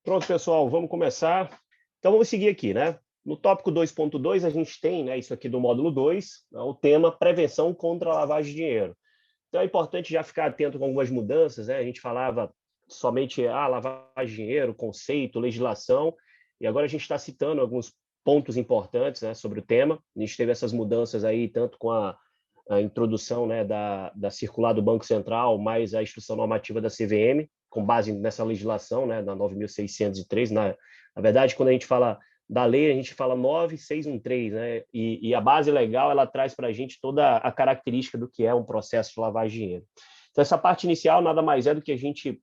Pronto, pessoal, vamos começar. Então, vamos seguir aqui, né? No tópico 2.2, a gente tem, né, isso aqui do módulo 2, o tema prevenção contra a lavagem de dinheiro. Então, é importante já ficar atento com algumas mudanças, né? A gente falava somente lavagem de dinheiro, conceito, legislação, e agora a gente está citando alguns pontos importantes, né, sobre o tema. A gente teve essas mudanças aí, tanto com a introdução, né, da circular do Banco Central, mais a instrução normativa da CVM, com base nessa legislação, né, da 9.603. Na verdade, quando a gente fala da lei, a gente fala 9613, né? E a base legal, ela traz para a gente toda a característica do que é um processo de lavagem de dinheiro. Então, essa parte inicial nada mais é do que a gente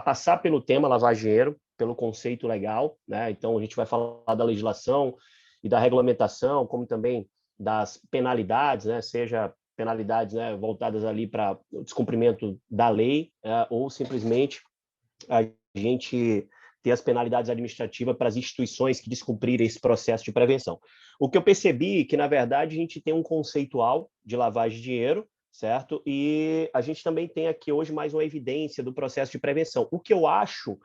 passar pelo tema lavagem de dinheiro, pelo conceito legal, né? Então, a gente vai falar da legislação e da regulamentação, como também das penalidades, né? Seja penalidades, né, voltadas ali para o descumprimento da lei, ou simplesmente a gente ter as penalidades administrativas para as instituições que descumprirem esse processo de prevenção. O que eu percebi é que, na verdade, a gente tem um conceitual de lavagem de dinheiro, certo? E a gente também tem aqui hoje mais uma evidência do processo de prevenção, o que eu acho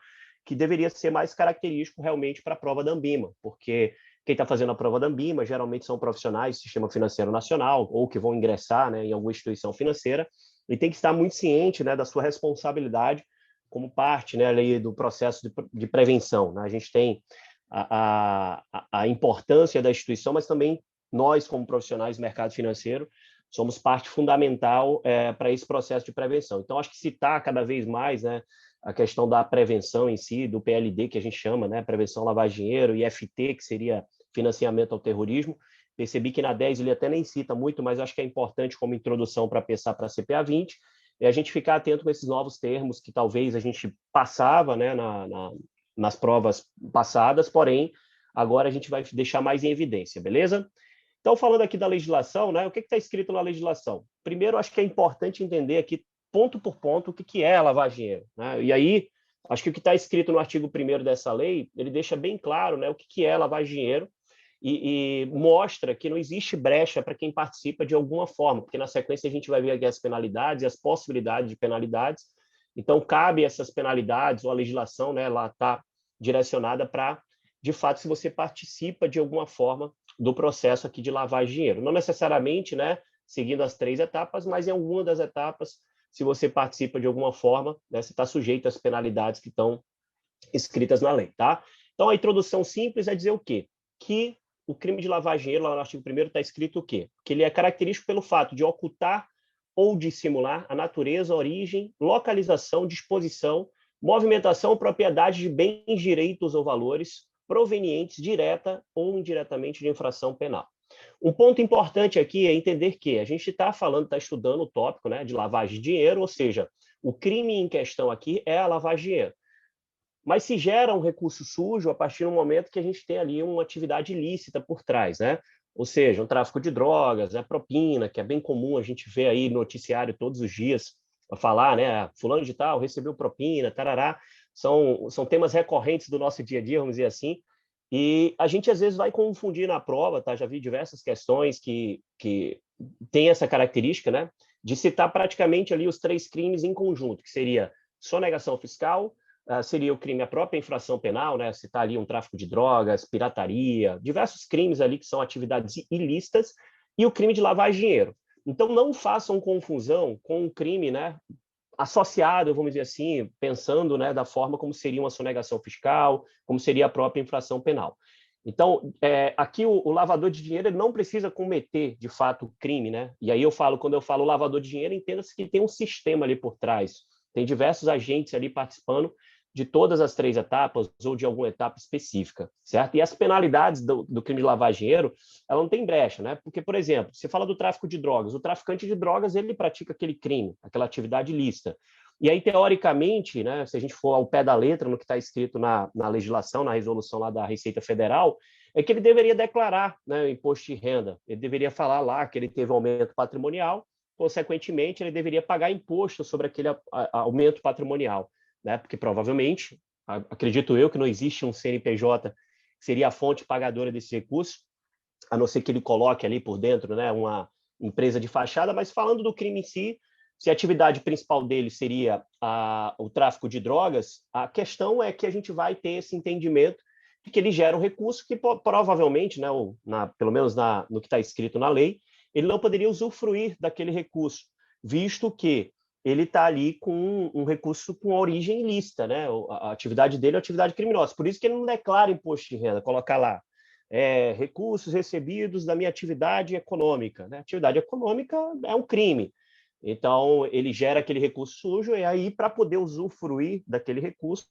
que deveria ser mais característico realmente para a prova da Anbima, porque quem está fazendo a prova da Anbima geralmente são profissionais do Sistema Financeiro Nacional ou que vão ingressar, né, em alguma instituição financeira e tem que estar muito ciente, né, da sua responsabilidade como parte, né, ali do processo de prevenção, né? A gente tem a importância da instituição, mas também nós, como profissionais do mercado financeiro, somos parte fundamental para esse processo de prevenção. Então, acho que citar cada vez mais, né, a questão da prevenção em si, do PLD, que a gente chama, né, prevenção lavagem de dinheiro, e FT, que seria financiamento ao terrorismo. Percebi que na 10 ele até nem cita muito, mas acho que é importante como introdução para pensar para a CPA 20, e a gente ficar atento com esses novos termos que talvez a gente passava, né, nas provas passadas, porém, agora a gente vai deixar mais em evidência, beleza? Então, falando aqui da legislação, né, o que está escrito na legislação? Primeiro, acho que é importante entender aqui, ponto por ponto, o que é a lavagem de dinheiro, né? E aí, acho que o que está escrito no artigo 1º dessa lei, ele deixa bem claro, né, o que é lavagem de dinheiro e mostra que não existe brecha para quem participa de alguma forma, porque na sequência a gente vai ver aqui as penalidades e as possibilidades de penalidades. Então, cabe essas penalidades ou a legislação, né, ela está direcionada para, de fato, se você participa de alguma forma do processo aqui de lavagem de dinheiro. Não necessariamente, né, seguindo as 3 etapas, mas em alguma das etapas, se você participa de alguma forma, né, você está sujeito às penalidades que estão escritas na lei, tá? Então, a introdução simples é dizer o quê? Que o crime de lavagem de dinheiro, lá no artigo 1º, está escrito o quê? Que ele é característico pelo fato de ocultar ou dissimular a natureza, origem, localização, disposição, movimentação ou propriedade de bens, direitos ou valores provenientes direta ou indiretamente de infração penal. Um ponto importante aqui é entender que a gente está estudando o tópico, né, de lavagem de dinheiro, ou seja, o crime em questão aqui é a lavagem de dinheiro. Mas se gera um recurso sujo a partir do momento que a gente tem ali uma atividade ilícita por trás, né? Ou seja, um tráfico de drogas, propina, que é bem comum a gente ver aí no noticiário todos os dias a falar, né? Fulano de tal recebeu propina, tarará. São temas recorrentes do nosso dia a dia, vamos dizer assim. E a gente às vezes vai confundir na prova, tá? Já vi diversas questões que têm essa característica, né? De citar praticamente ali os 3 crimes em conjunto, que seria sonegação fiscal, seria o crime, a própria infração penal, né? Citar ali um tráfico de drogas, pirataria, diversos crimes ali que são atividades ilícitas, e o crime de lavagem de dinheiro. Então, não façam confusão com o crime, né, associado, vamos dizer assim, pensando, né, da forma como seria uma sonegação fiscal, como seria a própria infração penal. Então, aqui o lavador de dinheiro ele não precisa cometer, de fato, crime, né? E aí quando eu falo lavador de dinheiro, entenda-se que tem um sistema ali por trás, tem diversos agentes ali participando de todas as 3 etapas ou de alguma etapa específica, certo? E as penalidades do crime de lavagem de dinheiro, ela não tem brecha, né? Porque, por exemplo, você fala do tráfico de drogas, o traficante de drogas, ele pratica aquele crime, aquela atividade ilícita. E aí, teoricamente, né, se a gente for ao pé da letra no que está escrito na legislação, na resolução lá da Receita Federal, é que ele deveria declarar, né, o imposto de renda. Ele deveria falar lá que ele teve aumento patrimonial, consequentemente, ele deveria pagar imposto sobre aquele aumento patrimonial, né? Porque provavelmente, acredito eu, que não existe um CNPJ que seria a fonte pagadora desse recurso, a não ser que ele coloque ali por dentro, né, empresa de fachada, mas falando do crime em si, se a atividade principal dele seria o tráfico de drogas, a questão é que a gente vai ter esse entendimento de que ele gera um recurso que provavelmente, né, pelo menos no que está escrito na lei, ele não poderia usufruir daquele recurso, visto que ele está ali com um recurso com origem ilícita, né? A atividade dele é uma atividade criminosa. Por isso que ele não declara imposto de renda, colocar lá recursos recebidos da minha atividade econômica. Né? Atividade econômica é um crime. Então, ele gera aquele recurso sujo e aí, para poder usufruir daquele recurso,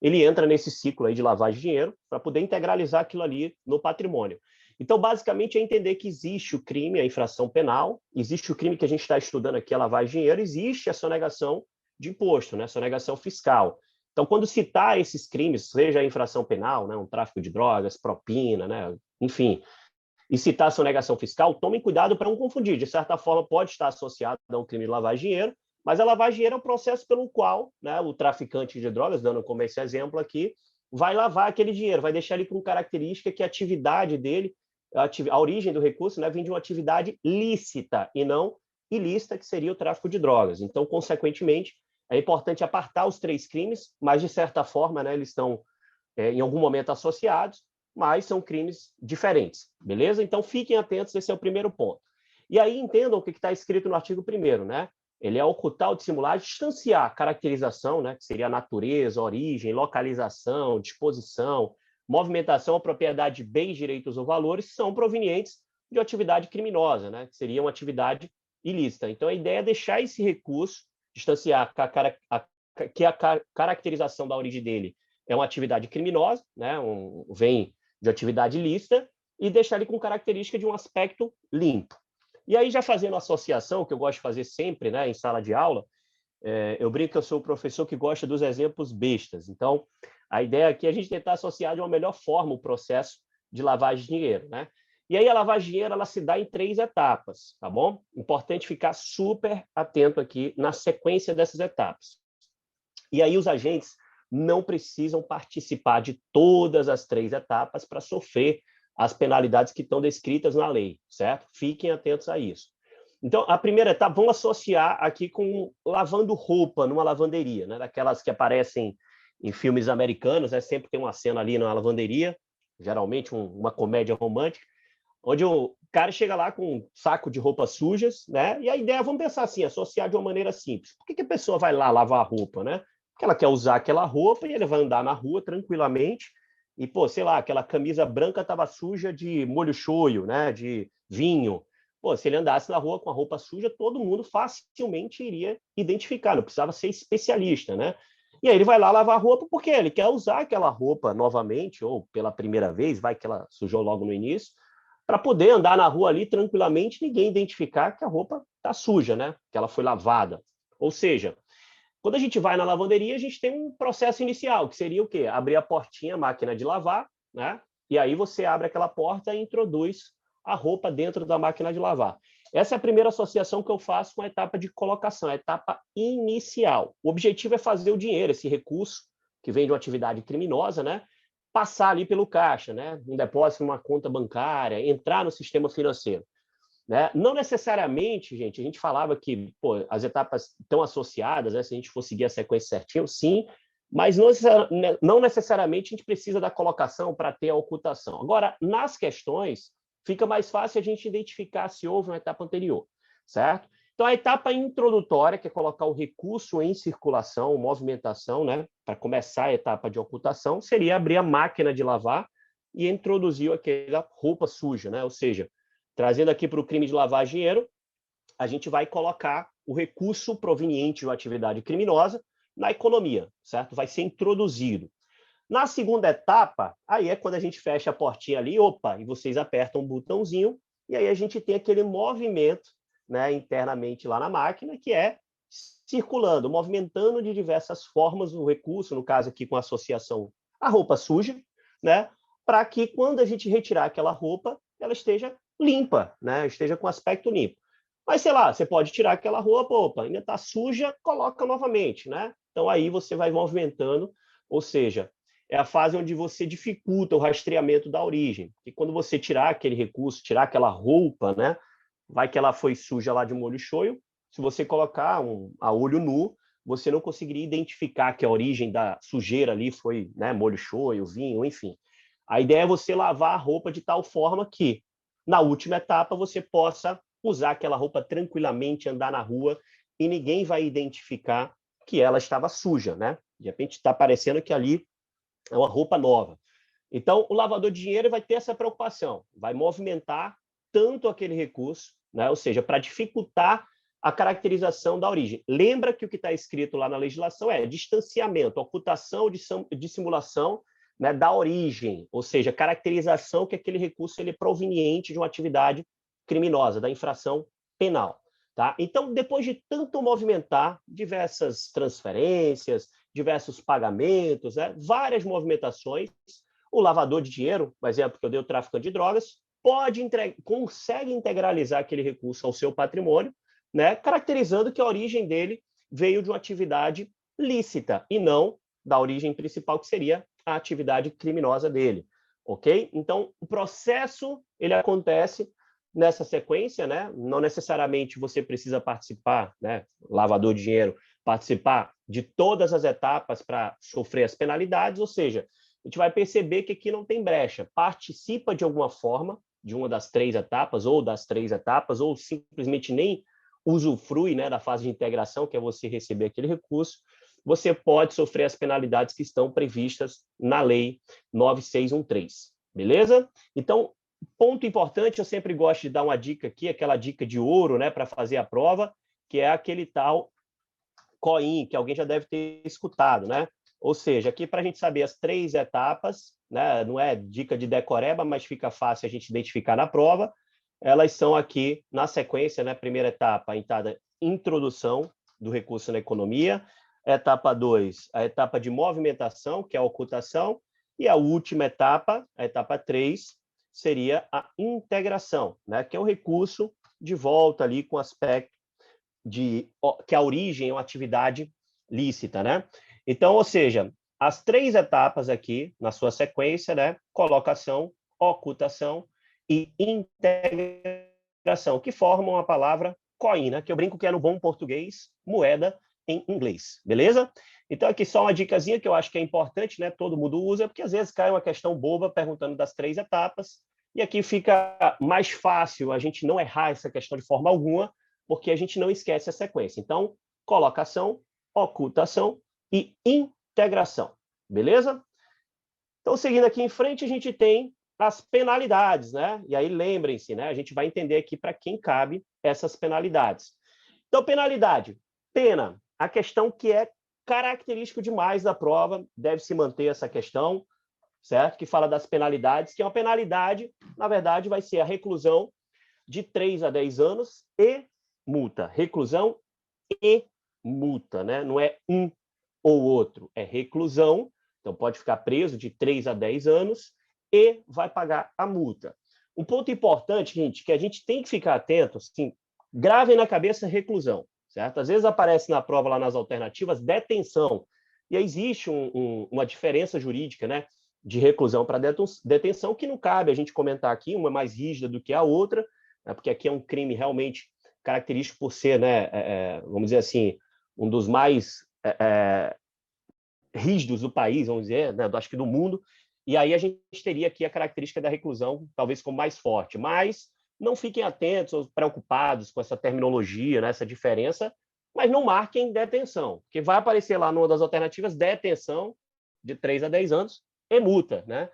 ele entra nesse ciclo aí de lavagem de dinheiro para poder integralizar aquilo ali no patrimônio. Então, basicamente, é entender que existe o crime, a infração penal, existe o crime que a gente está estudando aqui, a lavagem de dinheiro, existe a sonegação de imposto, né? A sonegação fiscal. Então, quando citar esses crimes, seja a infração penal, né? Um tráfico de drogas, propina, né? Enfim, e citar a sonegação fiscal, tomem cuidado para não confundir. De certa forma, pode estar associado ao crime de lavagem de dinheiro, mas a lavagem de dinheiro é um processo pelo qual, né, o traficante de drogas, dando como esse exemplo aqui, vai lavar aquele dinheiro, vai deixar ele com característica que a atividade dele, a origem do recurso, né, vem de uma atividade lícita e não ilícita, que seria o tráfico de drogas. Então, consequentemente, é importante apartar os três crimes, mas, de certa forma, né, eles estão, em algum momento, associados, mas são crimes diferentes, beleza? Então, fiquem atentos, esse é o primeiro ponto. E aí, entendam o que está escrito no artigo 1º, né? Ele é ocultar ou dissimular, distanciar a caracterização, né, que seria a natureza, origem, localização, disposição, movimentação, a propriedade de bens, direitos ou valores, são provenientes de atividade criminosa, né, que seria uma atividade ilícita. Então, a ideia é deixar esse recurso, distanciar que a caracterização da origem dele é uma atividade criminosa, né, vem de atividade ilícita, e deixar ele com característica de um aspecto limpo. E aí, já fazendo associação, que eu gosto de fazer sempre, né, em sala de aula, eu brinco que eu sou o professor que gosta dos exemplos bestas. Então, a ideia aqui é a gente tentar associar de uma melhor forma o processo de lavagem de dinheiro, né? E aí, a lavagem de dinheiro, ela se dá em 3 etapas, tá bom? Importante ficar super atento aqui na sequência dessas etapas. E aí, os agentes não precisam participar de todas as 3 etapas para sofrer as penalidades que estão descritas na lei, certo? Fiquem atentos a isso. Então, a primeira etapa, vamos associar aqui com lavando roupa numa lavanderia, né? Daquelas que aparecem em filmes americanos, né? Sempre tem uma cena ali na lavanderia, geralmente uma comédia romântica, onde o cara chega lá com um saco de roupas sujas, né? E a ideia, vamos pensar assim, associar de uma maneira simples. Por que a pessoa vai lá lavar a roupa, né? Porque ela quer usar aquela roupa e ele vai andar na rua tranquilamente e, pô, sei lá, aquela camisa branca estava suja de molho shoyu, né? De vinho. Pô, se ele andasse na rua com a roupa suja, todo mundo facilmente iria identificar, não precisava ser especialista, né? E aí ele vai lá lavar a roupa porque ele quer usar aquela roupa novamente, ou pela primeira vez, vai que ela sujou logo no início, para poder andar na rua ali tranquilamente, ninguém identificar que a roupa está suja, né? Que ela foi lavada. Ou seja, quando a gente vai na lavanderia, a gente tem um processo inicial, que seria o quê? Abrir a portinha, a máquina de lavar, né? E aí você abre aquela porta e introduz a roupa dentro da máquina de lavar. Essa é a primeira associação que eu faço com a etapa de colocação, a etapa inicial. O objetivo é fazer o dinheiro, esse recurso que vem de uma atividade criminosa, né? Passar ali pelo caixa, né? Um depósito numa conta bancária, entrar no sistema financeiro. Né? Não necessariamente, gente, a gente falava que pô, as etapas estão associadas, né? Se a gente for seguir a sequência certinho, sim, mas não necessariamente a gente precisa da colocação para ter a ocultação. Agora, nas questões, fica mais fácil a gente identificar se houve uma etapa anterior, certo? Então, a etapa introdutória, que é colocar o recurso em circulação, movimentação, né? Para começar a etapa de ocultação, seria abrir a máquina de lavar e introduzir aquela roupa suja, né? Ou seja, trazendo aqui para o crime de lavagem de dinheiro, a gente vai colocar o recurso proveniente de uma atividade criminosa na economia, certo? Vai ser introduzido. Na segunda etapa, aí é quando a gente fecha a portinha ali, opa, e vocês apertam um botãozinho, e aí a gente tem aquele movimento, né, internamente lá na máquina, que é circulando, movimentando de diversas formas o recurso, no caso aqui com associação à roupa suja, né, para que quando a gente retirar aquela roupa, ela esteja limpa, né, esteja com aspecto limpo. Mas, sei lá, você pode tirar aquela roupa, opa, ainda está suja, coloca novamente, né? Então, aí você vai movimentando, ou seja, é a fase onde você dificulta o rastreamento da origem. E quando você tirar aquele recurso, tirar aquela roupa, né, vai que ela foi suja lá de molho shoyu, se você colocar a olho nu, você não conseguiria identificar que a origem da sujeira ali foi, né, molho shoyu, vinho, enfim. A ideia é você lavar a roupa de tal forma que, na última etapa, você possa usar aquela roupa tranquilamente, andar na rua, e ninguém vai identificar que ela estava suja, né? De repente está parecendo que ali é uma roupa nova. Então, o lavador de dinheiro vai ter essa preocupação, vai movimentar tanto aquele recurso, né? Ou seja, para dificultar a caracterização da origem. Lembra que o que está escrito lá na legislação é distanciamento, ocultação, dissimulação, né, da origem, ou seja, caracterização que aquele recurso ele é proveniente de uma atividade criminosa, da infração penal. Tá? Então, depois de tanto movimentar diversas transferências, diversos pagamentos, né, várias movimentações, o lavador de dinheiro, por exemplo, que eu dei o traficante de drogas, consegue integralizar aquele recurso ao seu patrimônio, né, caracterizando que a origem dele veio de uma atividade lícita e não da origem principal, que seria a atividade criminosa dele. Ok? Então, o processo ele acontece nessa sequência, né? Não necessariamente você precisa participar, né, lavador de dinheiro, participar de todas as etapas para sofrer as penalidades, ou seja, a gente vai perceber que aqui não tem brecha. Participa de alguma forma de uma das 3 etapas, ou simplesmente nem usufrui, né, da fase de integração, que é você receber aquele recurso, você pode sofrer as penalidades que estão previstas na Lei 9613. Beleza? Então, ponto importante, eu sempre gosto de dar uma dica aqui, aquela dica de ouro, né, para fazer a prova, que é aquele tal COIN, que alguém já deve ter escutado, né? Ou seja, aqui para a gente saber as 3 etapas, né, não é dica de decoreba, mas fica fácil a gente identificar na prova, elas são aqui na sequência, né? Primeira etapa, a introdução do recurso na economia, etapa 2, a etapa de movimentação, que é a ocultação, e a última etapa, a etapa 3, seria a integração, né? Que é o recurso de volta ali com aspecto de que a origem é uma atividade lícita, né? Então, ou seja, as 3 etapas aqui na sua sequência, né? Colocação, ocultação e integração, que formam a palavra coin, né? Que eu brinco que é no bom português, moeda em inglês, beleza? Então, aqui só uma dicasinha que eu acho que é importante, né? Todo mundo usa, porque às vezes cai uma questão boba perguntando das 3 etapas, e aqui fica mais fácil a gente não errar essa questão de forma alguma, porque a gente não esquece a sequência. Então, colocação, ocultação e integração, beleza? Então, seguindo aqui em frente, a gente tem as penalidades, né? E aí, lembrem-se, né? A gente vai entender aqui para quem cabe essas penalidades. Então, penalidade. Pena, a questão que é característico demais da prova, deve-se manter essa questão, certo? Que fala das penalidades, que é uma penalidade, na verdade, vai ser a reclusão de 3 a 10 anos e multa. Reclusão e multa, né? Não é um ou outro, é reclusão, então pode ficar preso de 3 a 10 anos e vai pagar a multa. Um ponto importante, gente, que a gente tem que ficar atento, assim, gravem na cabeça reclusão, certo? Às vezes aparece na prova lá nas alternativas detenção, e aí existe uma diferença jurídica, né, de reclusão para detenção que não cabe a gente comentar aqui, uma é mais rígida do que a outra, né, porque aqui é um crime realmente característico por ser, né, vamos dizer assim, um dos mais rígidos do país, vamos dizer, né, acho que do mundo, e aí a gente teria aqui a característica da reclusão, talvez como mais forte, mas não fiquem atentos ou preocupados com essa terminologia, né, essa diferença, mas não marquem detenção, porque vai aparecer lá numa das alternativas detenção de 3 a 10 anos e multa, né?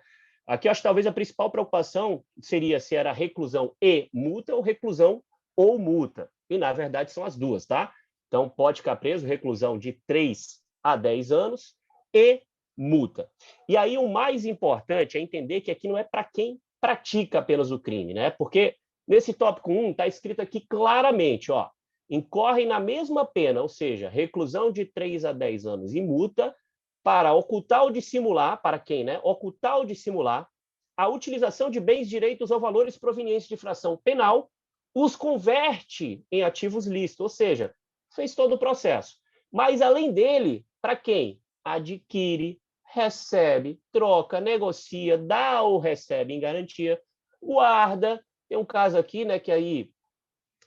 Aqui eu acho que talvez a principal preocupação seria se era reclusão e multa ou reclusão ou multa, e na verdade são as duas, tá? Então pode ficar preso, reclusão de 3 a 10 anos e multa. E aí o mais importante é entender que aqui não é para quem pratica apenas o crime, né? Porque nesse tópico 1 está escrito aqui claramente, ó, incorrem na mesma pena, ou seja, reclusão de 3 a 10 anos e multa para ocultar ou dissimular, para quem, né? Ocultar ou dissimular a utilização de bens, direitos ou valores provenientes de infração penal, os converte em ativos lícitos, ou seja, fez todo o processo. Mas, além dele, para quem adquire, recebe, troca, negocia, dá ou recebe em garantia, guarda. Tem um caso aqui, né, que aí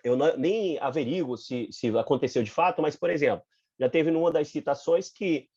eu nem averiguo se aconteceu de fato, mas, por exemplo, já teve numa das citações que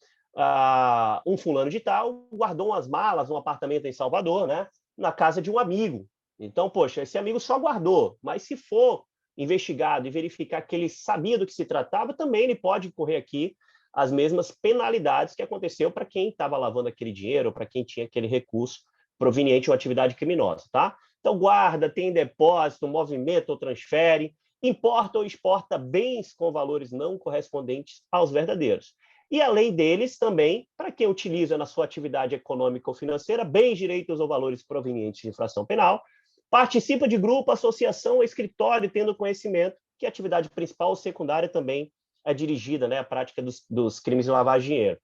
um fulano de tal guardou umas malas num apartamento em Salvador, né, na casa de um amigo. Então, poxa, esse amigo só guardou, mas se for investigado e verificar que ele sabia do que se tratava, também ele pode correr aqui as mesmas penalidades que aconteceu para quem estava lavando aquele dinheiro, para quem tinha aquele recurso proveniente de uma atividade criminosa, tá? Então, guarda, tem depósito, movimenta ou transfere, importa ou exporta bens com valores não correspondentes aos verdadeiros. E, além deles, também, para quem utiliza na sua atividade econômica ou financeira bens, direitos ou valores provenientes de infração penal, participa de grupo, associação ou escritório, tendo conhecimento que a atividade principal ou secundária também é dirigida, né, à prática dos crimes de lavagem de dinheiro.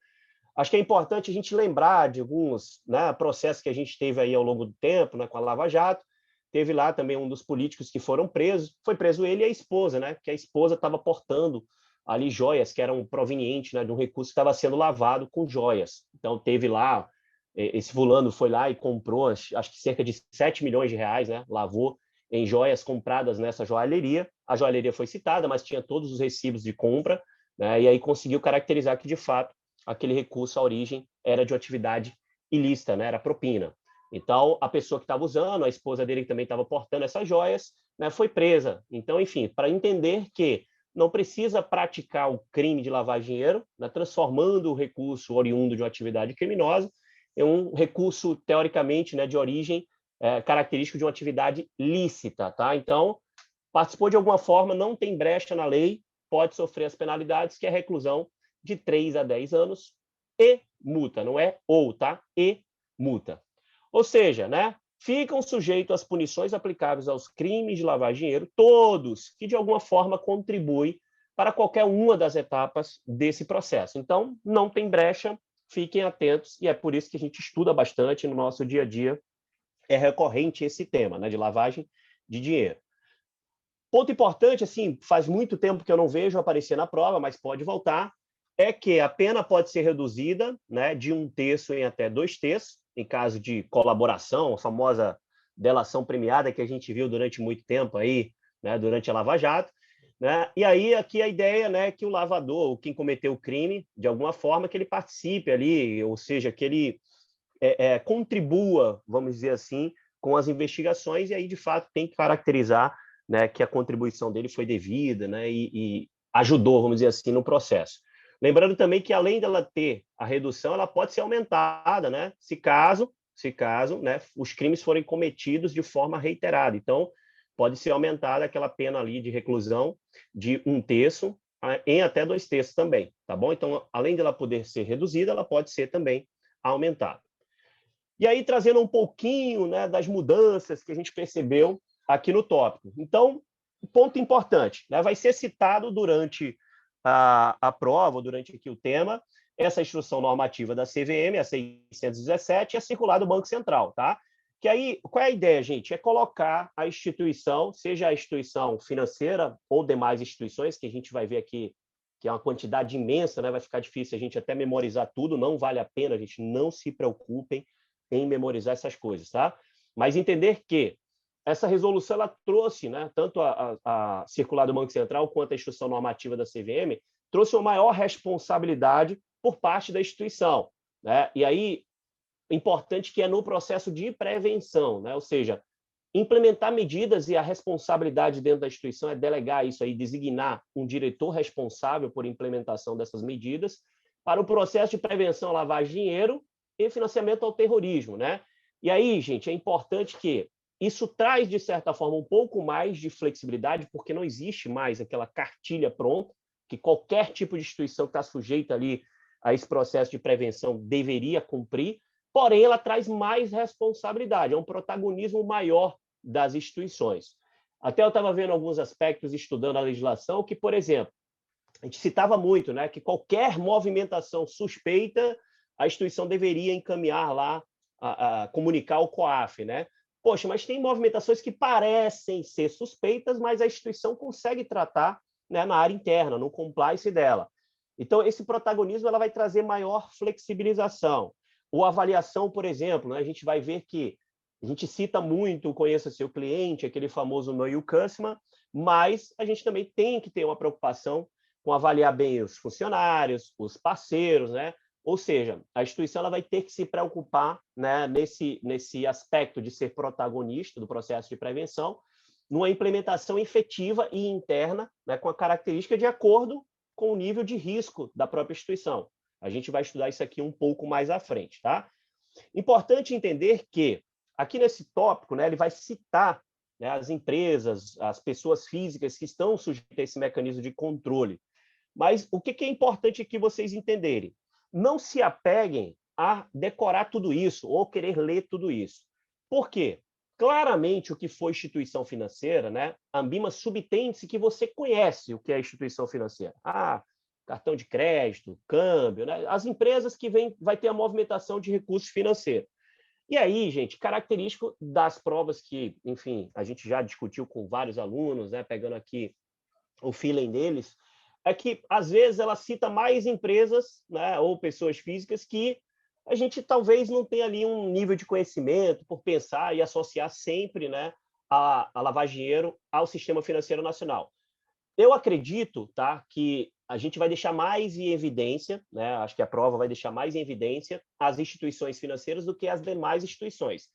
Acho que é importante a gente lembrar de alguns, né, processos que a gente teve aí ao longo do tempo, né, com a Lava Jato. Teve lá também um dos políticos que foram presos, foi preso ele e a esposa, né, que a esposa estava portando ali joias que eram provenientes, né, de um recurso que estava sendo lavado com joias. Então teve lá, esse fulano foi lá e comprou, acho que cerca de 7 milhões de reais, né, lavou em joias compradas nessa joalheria. A joalheria foi citada, mas tinha todos os recibos de compra, né, e aí conseguiu caracterizar que, de fato, aquele recurso, a origem, era de uma atividade ilícita, né, era propina. Então, a pessoa que estava usando, a esposa dele que também estava portando essas joias, né, foi presa. Então, enfim, para entender que não precisa praticar o crime de lavar dinheiro, né, transformando o recurso oriundo de uma atividade criminosa em um recurso, teoricamente, né, de origem característico de uma atividade lícita. Tá? Então, participou de alguma forma, não tem brecha na lei, pode sofrer as penalidades, que é reclusão de 3 a 10 anos e multa, não é ou, tá? E multa. Ou seja, né, ficam sujeitos às punições aplicáveis aos crimes de lavar dinheiro, todos que de alguma forma contribuem para qualquer uma das etapas desse processo. Então, não tem brecha, fiquem atentos, e é por isso que a gente estuda bastante no nosso dia a dia, é recorrente esse tema, né, de lavagem de dinheiro. Ponto importante, assim, faz muito tempo que eu não vejo aparecer na prova, mas pode voltar, é que a pena pode ser reduzida, né, de 1/3 em até 2/3, em caso de colaboração, a famosa delação premiada que a gente viu durante muito tempo aí, né, durante a Lava Jato, né? E aí aqui a ideia, né, que o lavador, quem cometeu o crime, de alguma forma que ele participe ali, ou seja, que ele contribua, vamos dizer assim, com as investigações, e aí de fato tem que caracterizar, né, que a contribuição dele foi devida, né, e ajudou, vamos dizer assim, no processo. Lembrando também que, além dela ter a redução, ela pode ser aumentada, né, se caso, né, os crimes forem cometidos de forma reiterada. Então, pode ser aumentada aquela pena ali de reclusão de 1/3 em até 2/3 também, tá bom? Então, além dela poder ser reduzida, ela pode ser também aumentada. E aí, trazendo um pouquinho, né, das mudanças que a gente percebeu aqui no tópico. Então, ponto importante, né, vai ser citado durante a prova, durante aqui o tema, essa instrução normativa da CVM, a 617, e a circular do Banco Central, tá? Que aí, qual é a ideia, gente? É colocar a instituição, seja a instituição financeira ou demais instituições, que a gente vai ver aqui que é uma quantidade imensa, né? Vai ficar difícil a gente até memorizar tudo, não vale a pena, gente, não se preocupem em memorizar essas coisas, tá? Mas entender que essa resolução ela trouxe, né, tanto a circular do Banco Central quanto a instrução normativa da CVM, trouxe uma maior responsabilidade por parte da instituição, né? E aí, importante que é no processo de prevenção, né? Ou seja, implementar medidas, e a responsabilidade dentro da instituição é delegar isso aí, designar um diretor responsável por implementação dessas medidas para o processo de prevenção à lavagem de dinheiro e financiamento ao terrorismo, né? E aí, gente, é importante que isso traz, de certa forma, um pouco mais de flexibilidade, porque não existe mais aquela cartilha pronta, que qualquer tipo de instituição que está sujeita ali a esse processo de prevenção deveria cumprir, porém, ela traz mais responsabilidade, é um protagonismo maior das instituições. Até eu estava vendo alguns aspectos, estudando a legislação, que, por exemplo, a gente citava muito, né, que qualquer movimentação suspeita, a instituição deveria encaminhar lá, comunicar ao COAF, né? Poxa, mas tem movimentações que parecem ser suspeitas, mas a instituição consegue tratar, né, na área interna, no compliance dela. Então, esse protagonismo ela vai trazer maior flexibilização. Ou avaliação, por exemplo, né, a gente vai ver que a gente cita muito o conheça seu cliente, aquele famoso know your customer, mas a gente também tem que ter uma preocupação com avaliar bem os funcionários, os parceiros, né? Ou seja, a instituição ela vai ter que se preocupar, né, nesse aspecto de ser protagonista do processo de prevenção, numa implementação efetiva e interna, né, com a característica de acordo com o nível de risco da própria instituição. A gente vai estudar isso aqui um pouco mais à frente, tá? Importante entender que, aqui nesse tópico, né, ele vai citar, né, as empresas, as pessoas físicas que estão sujeitas a esse mecanismo de controle. Mas o que é importante aqui vocês entenderem? Não se apeguem a decorar tudo isso ou querer ler tudo isso. Por quê? Claramente, o que for instituição financeira, né, a Ambima subtende-se que você conhece o que é instituição financeira. Cartão de crédito, câmbio, né? As empresas que vai ter a movimentação de recursos financeiros. E aí, gente, característico das provas que, enfim, a gente já discutiu com vários alunos, né, pegando aqui o feeling deles, é que, às vezes, ela cita mais empresas, né, ou pessoas físicas que a gente talvez não tenha ali um nível de conhecimento por pensar e associar sempre, né, a lavagem de dinheiro ao sistema financeiro nacional. Eu acredito, tá, que a gente vai deixar mais em evidência, né, acho que a prova vai deixar mais em evidência as instituições financeiras do que as demais instituições.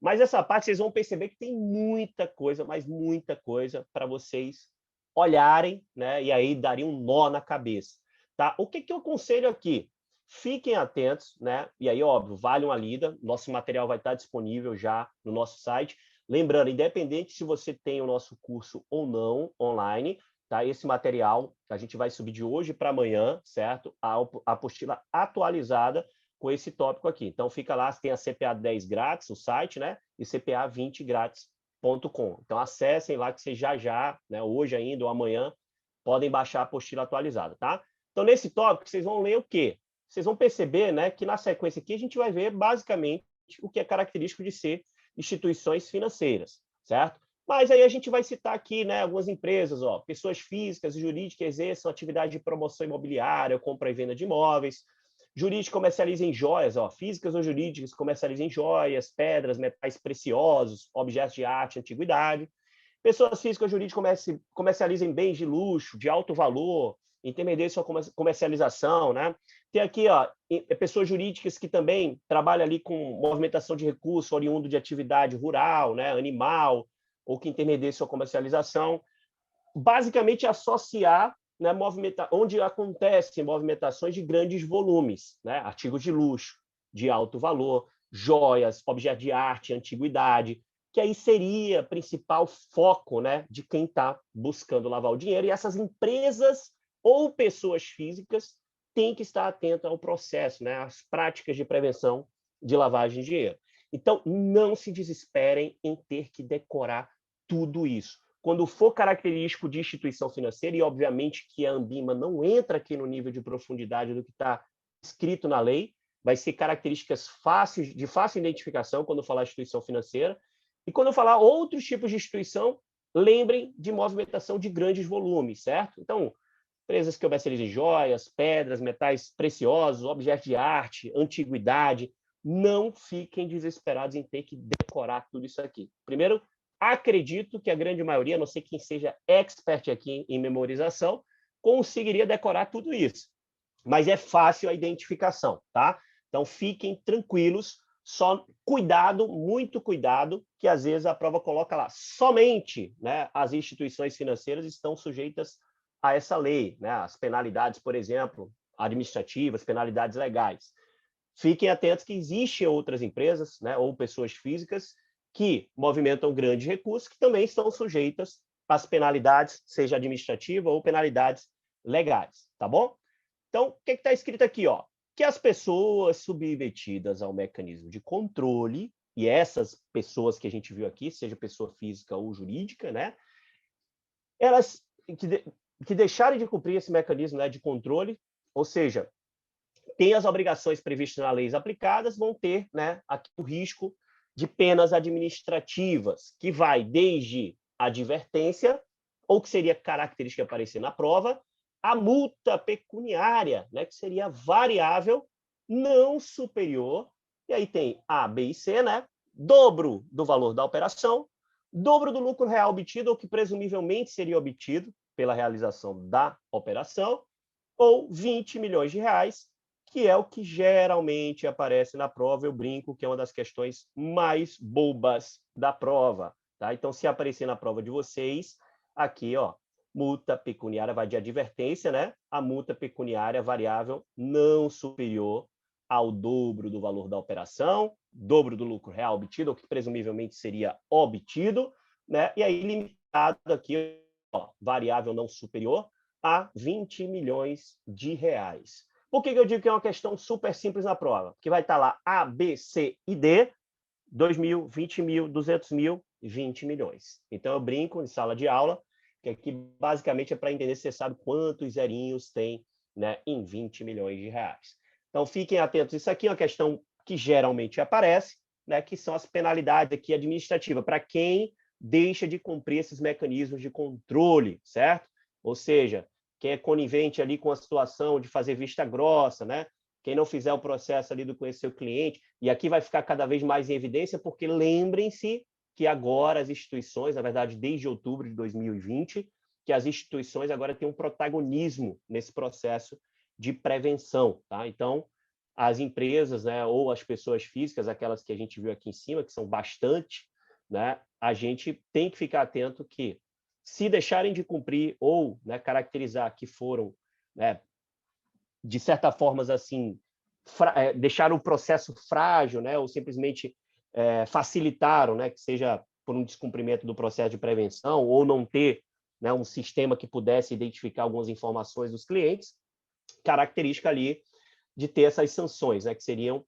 Mas essa parte vocês vão perceber que tem muita coisa, mas muita coisa para vocês olharem, né, e aí daria um nó na cabeça, tá? O que eu aconselho aqui? Fiquem atentos, né? E aí, óbvio, vale uma lida. Nosso material vai estar disponível já no nosso site. Lembrando, independente se você tem o nosso curso ou não online, tá? Esse material a gente vai subir de hoje para amanhã, certo? A apostila atualizada com esse tópico aqui. Então, fica lá, tem a CPA 10 grátis, o site, né? E CPA 20 grátis.com. Então, acessem lá que vocês já, né, hoje ainda ou amanhã, podem baixar a apostila atualizada, tá? Então, nesse tópico, vocês vão ler o quê? Vocês vão perceber, né, que na sequência aqui a gente vai ver basicamente o que é característico de ser instituições financeiras, certo? Mas aí a gente vai citar aqui, né, algumas empresas, ó, pessoas físicas e jurídicas que exerçam atividade de promoção imobiliária, compra e venda de imóveis, jurídicos comercializam joias, ó, físicas ou jurídicas comercializam joias, pedras, metais preciosos, objetos de arte, antiguidade. Pessoas físicas ou jurídicas comercializam bens de luxo, de alto valor, intermediam sua comercialização, né? Tem aqui, ó, pessoas jurídicas que também trabalham ali com movimentação de recursos oriundo de atividade rural, né, animal, ou que intermediam sua comercialização. Basicamente, associar, né, onde acontecem movimentações de grandes volumes, né, artigos de luxo, de alto valor, joias, objetos de arte, antiguidade, que aí seria o principal foco, né, de quem está buscando lavar o dinheiro. E essas empresas ou pessoas físicas têm que estar atentas ao processo, né, às práticas de prevenção de lavagem de dinheiro. Então, não se desesperem em ter que decorar tudo isso. Quando for característico de instituição financeira, e obviamente que a Ambima não entra aqui no nível de profundidade do que está escrito na lei, vai ser características fáceis, de fácil identificação quando falar instituição financeira. E quando eu falar outros tipos de instituição, lembrem de movimentação de grandes volumes, certo? Então, empresas que comercializam joias, pedras, metais preciosos, objetos de arte, antiguidade, não fiquem desesperados em ter que decorar tudo isso aqui. Primeiro, acredito que a grande maioria, a não sei quem seja expert aqui em memorização, conseguiria decorar tudo isso. Mas é fácil a identificação, tá? Então, fiquem tranquilos, só cuidado, muito cuidado, que às vezes a prova coloca lá, somente, né, as instituições financeiras estão sujeitas a essa lei, né? As penalidades, por exemplo, administrativas, penalidades legais. Fiquem atentos que existem outras empresas, né, ou pessoas físicas que movimentam grandes recursos que também estão sujeitas às penalidades, seja administrativa ou penalidades legais, tá bom? Então, o que está escrito aqui, ó? Que as pessoas submetidas ao mecanismo de controle, e essas pessoas que a gente viu aqui, seja pessoa física ou jurídica, né, elas que deixarem de cumprir esse mecanismo, né, de controle, ou seja, têm as obrigações previstas nas leis aplicadas, vão ter, né, aqui o risco de penas administrativas, que vai desde advertência, ou que seria característica aparecer na prova, a multa pecuniária, né, que seria variável não superior, e aí tem A, B e C, né, dobro do valor da operação, dobro do lucro real obtido, ou que presumivelmente seria obtido pela realização da operação, ou 20 milhões de reais, que é o que geralmente aparece na prova. Eu brinco que é uma das questões mais bobas da prova. Tá? Então, se aparecer na prova de vocês, aqui, ó, multa pecuniária vai de advertência, né? A multa pecuniária variável não superior ao dobro do valor da operação, dobro do lucro real obtido, ou que presumivelmente seria obtido, né? E aí limitado aqui, ó, variável não superior a 20 milhões de reais. Por que eu digo que é uma questão super simples na prova? Porque vai estar lá A, B, C e D, 2 mil, 20 mil, 200 mil, 20 milhões. Então, eu brinco em sala de aula, que aqui basicamente é para entender se você sabe quantos zerinhos tem, né, em 20 milhões de reais. Então, fiquem atentos. Isso aqui é uma questão que geralmente aparece, né, que são as penalidades aqui administrativas, para quem deixa de cumprir esses mecanismos de controle, certo? Ou seja, quem é conivente ali com a situação de fazer vista grossa, né? Quem não fizer o processo ali do conhecer o cliente, e aqui vai ficar cada vez mais em evidência, porque lembrem-se que agora as instituições, na verdade, desde outubro de 2020, que as instituições agora têm um protagonismo nesse processo de prevenção, tá? Então, as empresas, né, ou as pessoas físicas, aquelas que a gente viu aqui em cima, que são bastante, né, a gente tem que ficar atento que, se deixarem de cumprir ou, né, caracterizar que foram, né, de certa forma, assim, deixaram o processo frágil, né, ou simplesmente facilitaram, né, que seja por um descumprimento do processo de prevenção ou não ter, né, um sistema que pudesse identificar algumas informações dos clientes, característica ali de ter essas sanções, né, que seriam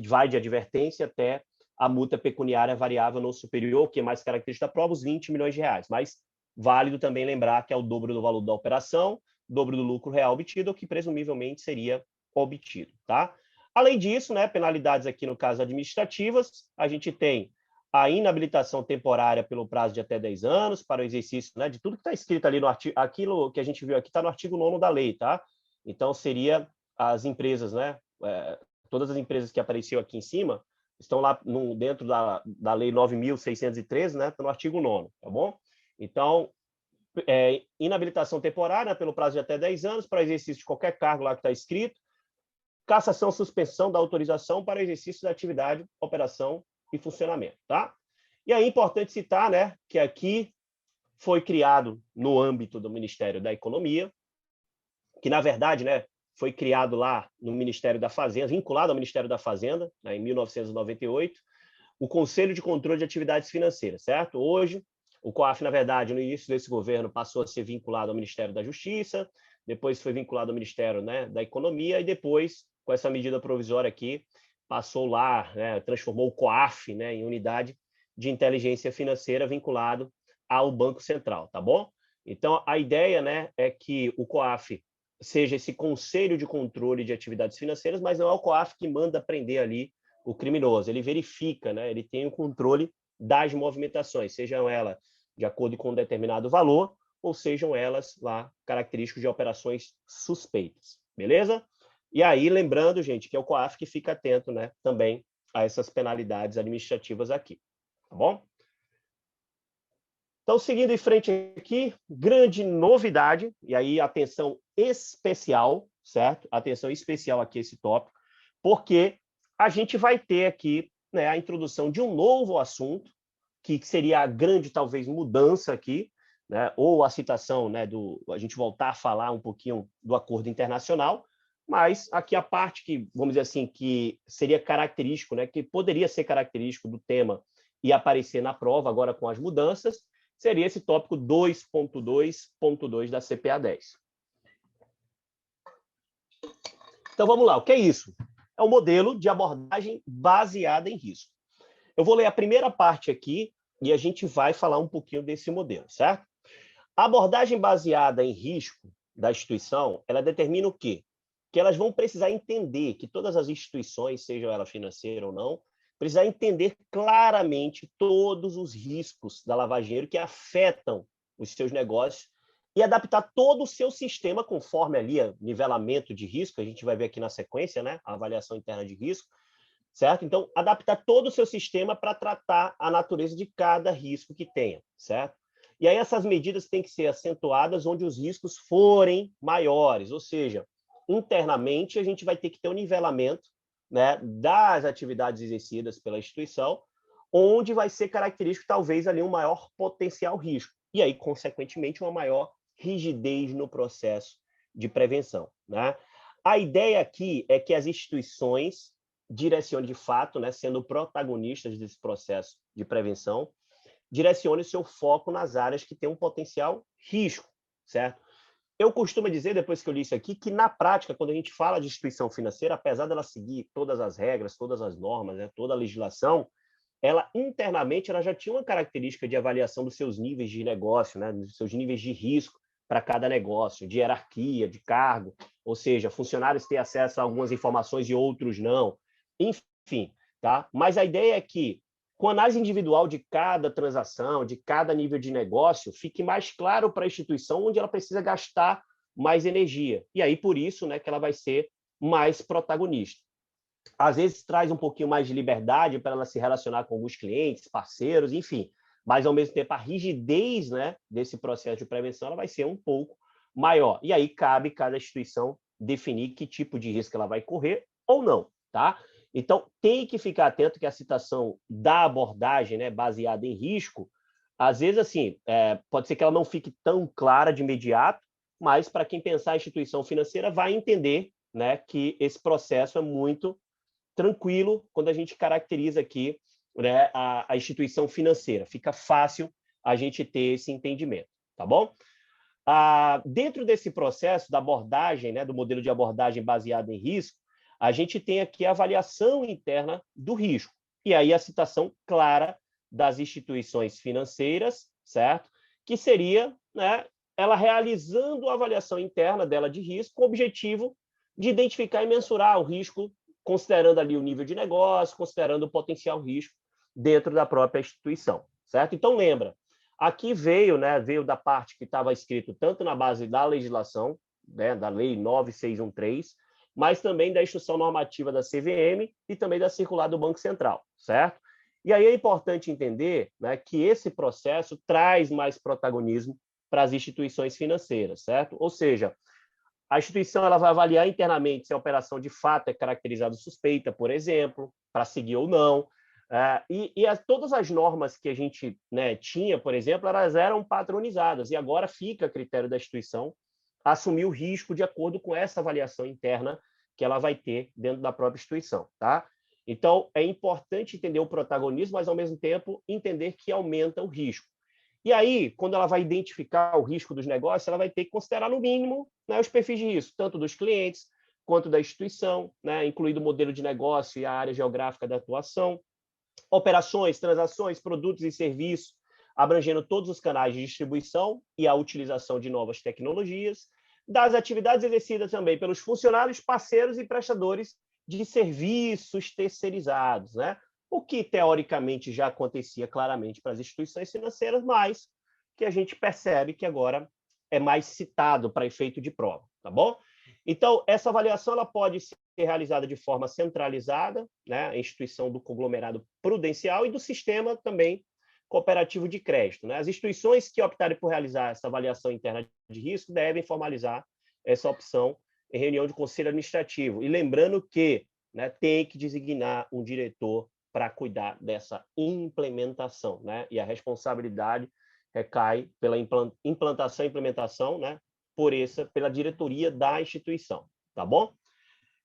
vai de advertência até a multa pecuniária variável não superior, que é mais característica da prova, os 20 milhões de reais. Mas válido também lembrar que é o dobro do valor da operação, dobro do lucro real obtido, ou que presumivelmente seria obtido, tá? Além disso, né, penalidades aqui no caso administrativas, a gente tem a inabilitação temporária pelo prazo de até 10 anos para o exercício, né, de tudo que está escrito ali no artigo, aquilo que a gente viu aqui está no artigo 9º da lei, tá? Então, seria as empresas, né, todas as empresas que apareciam aqui em cima, estão lá dentro da Lei 9.613, né, no artigo 9º, tá bom? Então, inabilitação temporária, né, pelo prazo de até 10 anos para exercício de qualquer cargo lá que está escrito, cassação, suspensão da autorização para exercício da atividade, operação e funcionamento, tá? E aí é importante citar, né, que aqui foi criado no âmbito do Ministério da Economia, que na verdade, né, foi criado lá no Ministério da Fazenda, vinculado ao Ministério da Fazenda, né, em 1998, o Conselho de Controle de Atividades Financeiras, certo? Hoje, o COAF, na verdade, no início desse governo, passou a ser vinculado ao Ministério da Justiça, depois foi vinculado ao Ministério, né, da Economia, e depois, com essa medida provisória aqui, passou lá, né, transformou o COAF, né, em Unidade de Inteligência Financeira, vinculado ao Banco Central, tá bom? Então, a ideia, né, é que o COAF seja esse Conselho de Controle de Atividades Financeiras, mas não é o COAF que manda prender ali o criminoso, ele verifica, né, ele tem o controle das movimentações, sejam elas de acordo com um determinado valor, ou sejam elas lá características de operações suspeitas, beleza? E aí, lembrando, gente, que é o COAF que fica atento, né, também a essas penalidades administrativas aqui, tá bom? Então, seguindo em frente aqui, grande novidade, e aí atenção especial, certo? Atenção especial aqui a esse tópico, porque a gente vai ter aqui, né, a introdução de um novo assunto, que seria a grande, talvez, mudança aqui, né, ou a citação, né, a gente voltar a falar um pouquinho do acordo internacional, mas aqui a parte que, vamos dizer assim, que seria característico, né, que poderia ser característico do tema e aparecer na prova agora com as mudanças, seria esse tópico 2.2.2 da CPA 10. Então, vamos lá. O que é isso? É um modelo de abordagem baseada em risco. Eu vou ler a primeira parte aqui e a gente vai falar um pouquinho desse modelo, certo? A abordagem baseada em risco da instituição, ela determina o quê? Que elas vão precisar entender que todas as instituições, sejam elas financeiras ou não, precisar entender claramente todos os riscos da lavagem de dinheiro que afetam os seus negócios e adaptar todo o seu sistema conforme ali o nivelamento de risco, a gente vai ver aqui na sequência, né, a avaliação interna de risco, certo? Então, adaptar todo o seu sistema para tratar a natureza de cada risco que tenha, certo? E aí essas medidas têm que ser acentuadas onde os riscos forem maiores, ou seja, internamente a gente vai ter que ter um nivelamento, né, das atividades exercidas pela instituição, onde vai ser característico talvez ali um maior potencial risco, e aí, consequentemente, uma maior rigidez no processo de prevenção, né? A ideia aqui é que as instituições direcionem de fato, né, sendo protagonistas desse processo de prevenção, direcione o seu foco nas áreas que têm um potencial risco, certo? Eu costumo dizer, depois que eu li isso aqui, que na prática, quando a gente fala de instituição financeira, apesar dela seguir todas as regras, todas as normas, né, toda a legislação, ela internamente ela já tinha uma característica de avaliação dos seus níveis de negócio, né, dos seus níveis de risco para cada negócio, de hierarquia, de cargo, ou seja, funcionários têm acesso a algumas informações e outros não, enfim, tá? Mas a ideia é que, com a análise individual de cada transação, de cada nível de negócio, fique mais claro para a instituição onde ela precisa gastar mais energia. E aí, por isso, né, que ela vai ser mais protagonista. Às vezes traz um pouquinho mais de liberdade para ela se relacionar com alguns clientes, parceiros, enfim, mas ao mesmo tempo a rigidez, né, desse processo de prevenção ela vai ser um pouco maior. E aí cabe cada instituição definir que tipo de risco ela vai correr ou não, tá? Então tem que ficar atento que a citação da abordagem, né, baseada em risco, às vezes assim, pode ser que ela não fique tão clara de imediato, mas para quem pensar a instituição financeira vai entender, né, que esse processo é muito tranquilo quando a gente caracteriza aqui, né, a instituição financeira. Fica fácil a gente ter esse entendimento, tá bom? Dentro desse processo da abordagem, né, do modelo de abordagem baseado em risco, a gente tem aqui a avaliação interna do risco. E aí a citação clara das instituições financeiras, certo? Que seria, né, ela realizando a avaliação interna dela de risco com o objetivo de identificar e mensurar o risco, considerando ali o nível de negócio, considerando o potencial risco dentro da própria instituição, certo? Então, lembra, aqui veio, né, veio da parte que estava escrito tanto na base da legislação, né, da Lei 9613, mas também da instrução normativa da CVM e também da circular do Banco Central, certo? E aí é importante entender, né, que esse processo traz mais protagonismo para as instituições financeiras, certo? Ou seja, a instituição ela vai avaliar internamente se a operação de fato é caracterizada suspeita, por exemplo, para seguir ou não. Todas as normas que a gente, né, tinha, por exemplo, elas eram padronizadas, e agora fica a critério da instituição assumir o risco de acordo com essa avaliação interna que ela vai ter dentro da própria instituição. Tá? Então, é importante entender o protagonismo, mas, ao mesmo tempo, entender que aumenta o risco. E aí, quando ela vai identificar o risco dos negócios, ela vai ter que considerar, no mínimo, né, os perfis de risco, tanto dos clientes quanto da instituição, né, incluído o modelo de negócio e a área geográfica da atuação, operações, transações, produtos e serviços, abrangendo todos os canais de distribuição e a utilização de novas tecnologias, das atividades exercidas também pelos funcionários, parceiros e prestadores de serviços terceirizados, né? O que teoricamente já acontecia claramente para as instituições financeiras, mas que a gente percebe que agora é mais citado para efeito de prova, tá bom? Então, essa avaliação ela pode ser realizada de forma centralizada, né, a instituição do conglomerado prudencial e do sistema também cooperativo de crédito, né? As instituições que optarem por realizar essa avaliação interna de risco devem formalizar essa opção em reunião de conselho administrativo. E lembrando que, né, tem que designar um diretor para cuidar dessa implementação, né? E a responsabilidade recai pela implantação e implementação, né, pela diretoria da instituição, tá bom?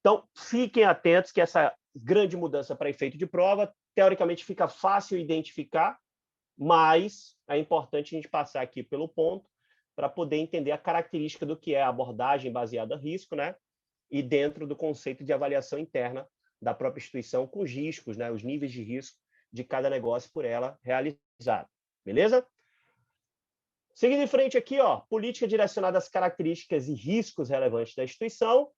Então, fiquem atentos que essa grande mudança para efeito de prova, teoricamente fica fácil identificar, mas é importante a gente passar aqui pelo ponto para poder entender a característica do que é a abordagem baseada em risco, né? E dentro do conceito de avaliação interna da própria instituição, com os riscos, né? Os níveis de risco de cada negócio por ela realizado. Beleza? Seguindo em frente aqui, ó, política direcionada às características e riscos relevantes da instituição,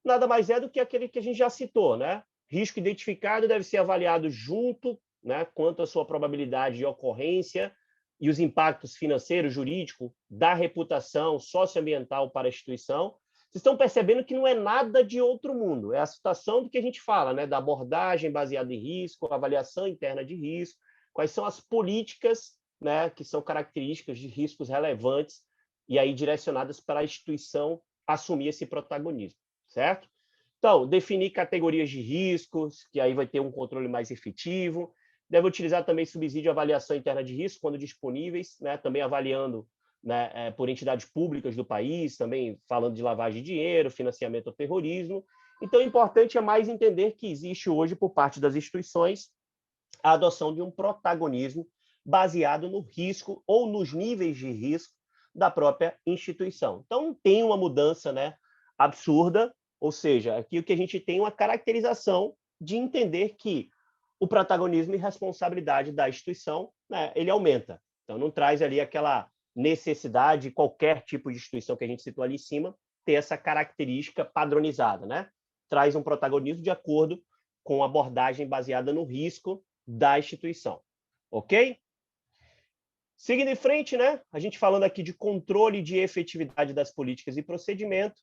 nada mais é do que aquele que a gente já citou, né? Risco identificado deve ser avaliado junto, né, quanto à sua probabilidade de ocorrência e os impactos financeiro, jurídico, da reputação socioambiental para a instituição, vocês estão percebendo que não é nada de outro mundo. É a situação do que a gente fala, né? Da abordagem baseada em risco, avaliação interna de risco, quais são as políticas, né, que são características de riscos relevantes e aí direcionadas para a instituição assumir esse protagonismo, certo? Então, definir categorias de riscos, que aí vai ter um controle mais efetivo. Deve utilizar também subsídio de avaliação interna de risco, quando disponíveis, né, também avaliando, né, por entidades públicas do país, também falando de lavagem de dinheiro, financiamento ao terrorismo. Então, o importante é mais entender que existe hoje, por parte das instituições, a adoção de um protagonismo baseado no risco ou nos níveis de risco da própria instituição. Então, tem uma mudança, né, absurda, ou seja, aqui o que a gente tem é uma caracterização de entender que o protagonismo e responsabilidade da instituição, né, ele aumenta. Então, não traz ali aquela necessidade de qualquer tipo de instituição que a gente citou ali em cima ter essa característica padronizada, né? Traz um protagonismo de acordo com a abordagem baseada no risco da instituição, ok? Seguindo em frente, né? A gente falando aqui de controle de efetividade das políticas e procedimento,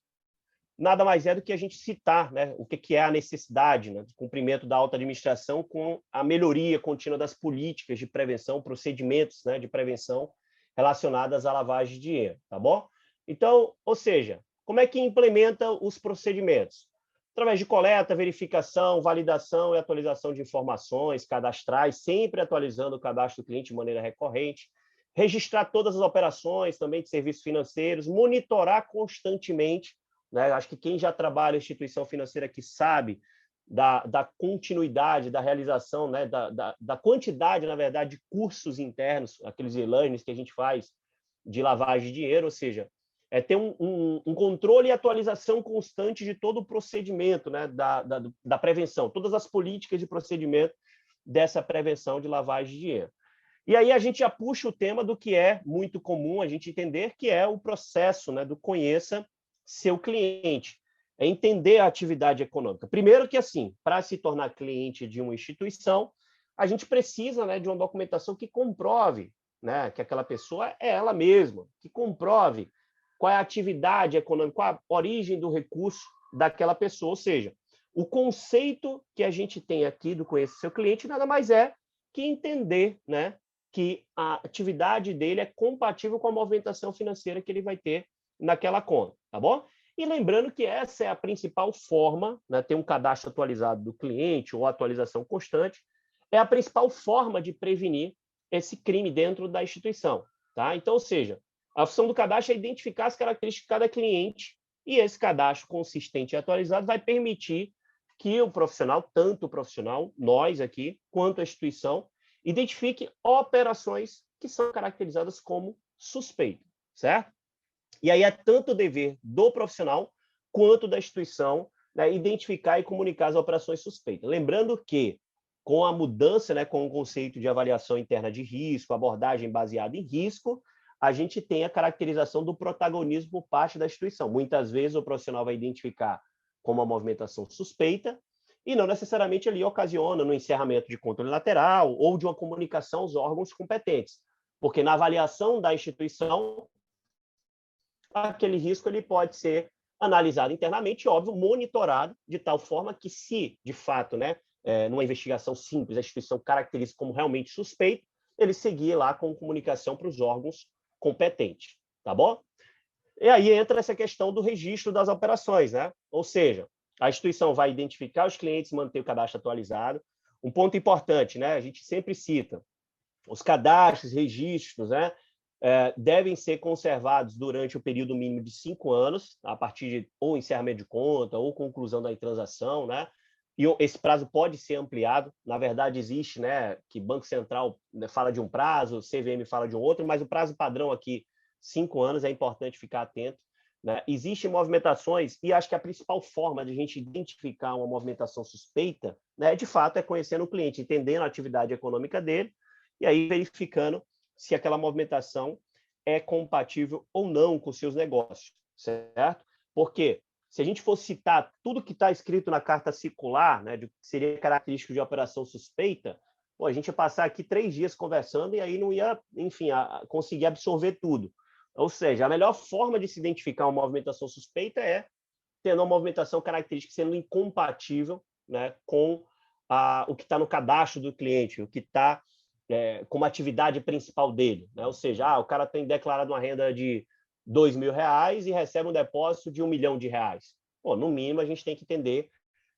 nada mais é do que a gente citar, né, o que é a necessidade, né, do cumprimento da alta administração com a melhoria contínua das políticas de prevenção, procedimentos, né, de prevenção relacionadas à lavagem de dinheiro, tá bom? Então, ou seja, como é que implementa os procedimentos? Através de coleta, verificação, validação e atualização de informações cadastrais, sempre atualizando o cadastro do cliente de maneira recorrente, registrar todas as operações também de serviços financeiros, monitorar constantemente, né? Acho que quem já trabalha em instituição financeira aqui sabe da continuidade, da realização, né? da quantidade, na verdade, de cursos internos, aqueles e-learnings que a gente faz de lavagem de dinheiro, ou seja, é ter um controle e atualização constante de todo o procedimento, né? da prevenção, todas as políticas de procedimento dessa prevenção de lavagem de dinheiro. E aí a gente já puxa o tema do que é muito comum a gente entender, que é o processo, né, do conheça seu cliente. É entender a atividade econômica. Primeiro que, assim, para se tornar cliente de uma instituição, a gente precisa, né, de uma documentação que comprove, né, que aquela pessoa é ela mesma, que comprove qual é a atividade econômica, qual a origem do recurso daquela pessoa. Ou seja, o conceito que a gente tem aqui do conheça seu cliente nada mais é que entender, né, que a atividade dele é compatível com a movimentação financeira que ele vai ter naquela conta, tá bom? E lembrando que essa é a principal forma, né, ter um cadastro atualizado do cliente ou atualização constante, é a principal forma de prevenir esse crime dentro da instituição, tá? Então, ou seja, a função do cadastro é identificar as características de cada cliente e esse cadastro consistente e atualizado vai permitir que o profissional, tanto o profissional, nós aqui, quanto a instituição, identifique operações que são caracterizadas como suspeitas, certo? E aí é tanto o dever do profissional quanto da instituição, né, identificar e comunicar as operações suspeitas. Lembrando que, com a mudança, né, com o conceito de avaliação interna de risco, abordagem baseada em risco, a gente tem a caracterização do protagonismo por parte da instituição. Muitas vezes o profissional vai identificar como uma movimentação suspeita, e não necessariamente ele ocasiona no encerramento de conta unilateral ou de uma comunicação aos órgãos competentes, porque na avaliação da instituição, aquele risco ele pode ser analisado internamente, óbvio, monitorado, de tal forma que se, de fato, né, numa investigação simples, a instituição caracteriza como realmente suspeito, ele seguir lá com comunicação para os órgãos competentes, tá bom? E aí entra essa questão do registro das operações, né? Ou seja, a instituição vai identificar os clientes, manter o cadastro atualizado. Um ponto importante, né? A gente sempre cita, os cadastros, registros, né? Devem ser conservados durante o período mínimo de 5 anos, a partir de ou encerramento de conta ou conclusão da transação, né? E esse prazo pode ser ampliado. Na verdade, existe, né, que Banco Central fala de um prazo, o CVM fala de um outro, mas o prazo padrão aqui, 5 anos, é importante ficar atento, né? Existem movimentações, e acho que a principal forma de a gente identificar uma movimentação suspeita, né, de fato, é conhecendo o cliente, entendendo a atividade econômica dele, e aí verificando se aquela movimentação é compatível ou não com os seus negócios, certo? Porque se a gente for citar tudo que está escrito na carta circular, né, de que seria característico de operação suspeita, pô, a gente ia passar aqui 3 dias conversando e aí não ia, enfim, conseguir absorver tudo. Ou seja, a melhor forma de se identificar uma movimentação suspeita é tendo uma movimentação característica sendo incompatível, né, com o que está no cadastro do cliente, o que está como atividade principal dele, né? Ou seja, o cara tem declarado uma renda de R$ 2.000 e recebe um depósito de R$ 1 milhão. Pô, no mínimo, a gente tem que entender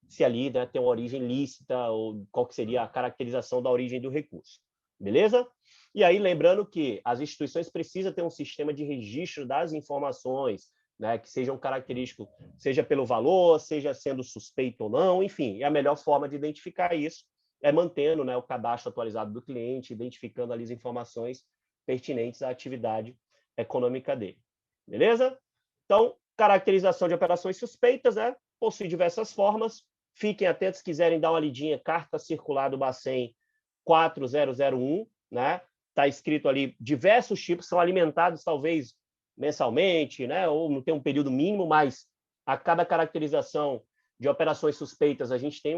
se ali, né, tem uma origem lícita ou qual que seria a caracterização da origem do recurso. Beleza? E aí, lembrando que as instituições precisam ter um sistema de registro das informações, né, que sejam característicos, seja pelo valor, seja sendo suspeito ou não, enfim, e a melhor forma de identificar isso é mantendo, né, o cadastro atualizado do cliente, identificando ali as informações pertinentes à atividade econômica dele. Beleza? Então, caracterização de operações suspeitas, né, possui diversas formas. Fiquem atentos se quiserem dar uma lidinha, carta circular do Bacen 4001, né? Está escrito ali diversos tipos, são alimentados talvez mensalmente, né? Ou não tem um período mínimo, mas a cada caracterização de operações suspeitas, a gente tem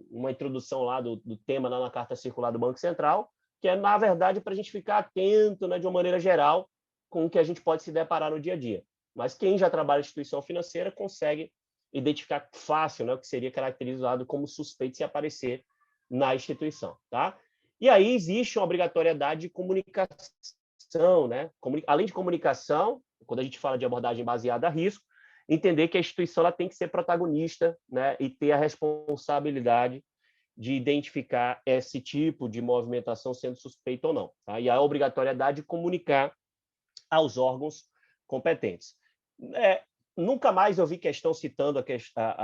uma introdução lá do tema lá na carta circular do Banco Central, que é, na verdade, para a gente ficar atento, né, de uma maneira geral, com o que a gente pode se deparar no dia a dia. Mas quem já trabalha em instituição financeira consegue identificar fácil, né, o que seria caracterizado como suspeito se aparecer na instituição, tá? E aí existe uma obrigatoriedade de comunicação, né? Além de comunicação, quando a gente fala de abordagem baseada a risco, entender que a instituição ela tem que ser protagonista, né, e ter a responsabilidade de identificar esse tipo de movimentação sendo suspeito ou não, tá? E a obrigatoriedade de comunicar aos órgãos competentes. Nunca mais eu vi questão citando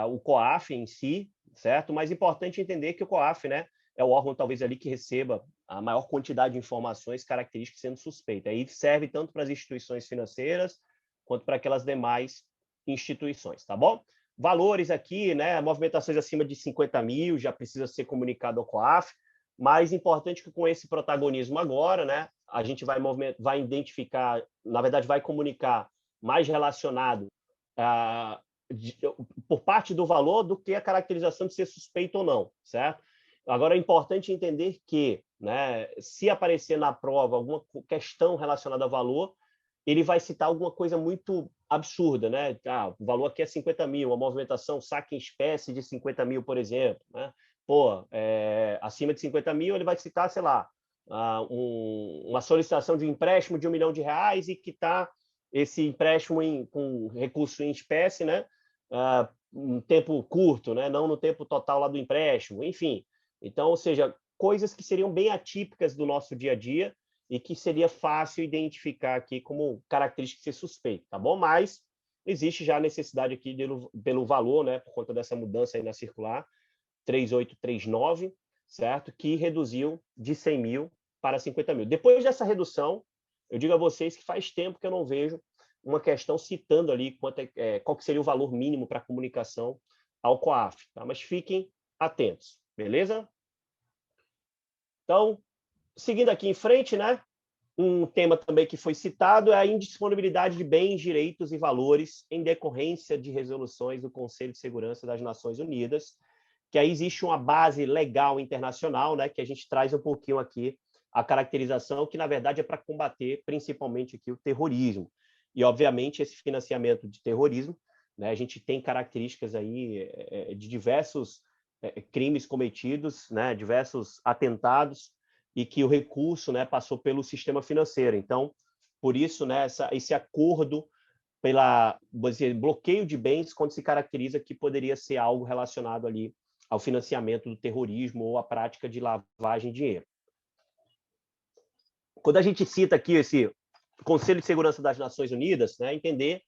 o COAF em si, certo? Mas é importante entender que o COAF, né, é o órgão talvez ali que receba a maior quantidade de informações características sendo suspeita. Aí serve tanto para as instituições financeiras quanto para aquelas demais instituições, tá bom? Valores aqui, né, movimentações acima de 50 mil já precisa ser comunicado ao COAF, mas importante que com esse protagonismo agora, né, a gente vai identificar, na verdade vai comunicar mais relacionado por parte do valor do que a caracterização de ser suspeito ou não, certo? Agora, é importante entender que, né, se aparecer na prova alguma questão relacionada a valor, ele vai citar alguma coisa muito absurda, né? O valor aqui é 50 mil, uma movimentação, saque em espécie de 50 mil, por exemplo, né? Pô, acima de 50 mil, ele vai citar, sei lá, uma solicitação de empréstimo de R$ 1 milhão e quitar esse empréstimo com recurso em espécie, né? Um tempo curto, né? Não no tempo total lá do empréstimo, enfim. Então, ou seja, coisas que seriam bem atípicas do nosso dia a dia e que seria fácil identificar aqui como característica de ser suspeito, tá bom? Mas existe já a necessidade aqui pelo valor, né? Por conta dessa mudança aí na circular 3839, certo? Que reduziu de 100 mil para 50 mil. Depois dessa redução, eu digo a vocês que faz tempo que eu não vejo uma questão citando ali qual que seria o valor mínimo para comunicação ao COAF, tá? Mas fiquem atentos, beleza? Então, seguindo aqui em frente, né? Um tema também que foi citado é a indisponibilidade de bens, direitos e valores em decorrência de resoluções do Conselho de Segurança das Nações Unidas, que aí existe uma base legal internacional, né, que a gente traz um pouquinho aqui a caracterização, que na verdade é para combater principalmente aqui o terrorismo. E, obviamente, esse financiamento de terrorismo, né, a gente tem características aí de diversos crimes cometidos, né, diversos atentados, e que o recurso, né, passou pelo sistema financeiro. Então, por isso, né, esse acordo pela bloqueio de bens quando se caracteriza que poderia ser algo relacionado ali ao financiamento do terrorismo ou à prática de lavagem de dinheiro. Quando a gente cita aqui esse Conselho de Segurança das Nações Unidas, né, entender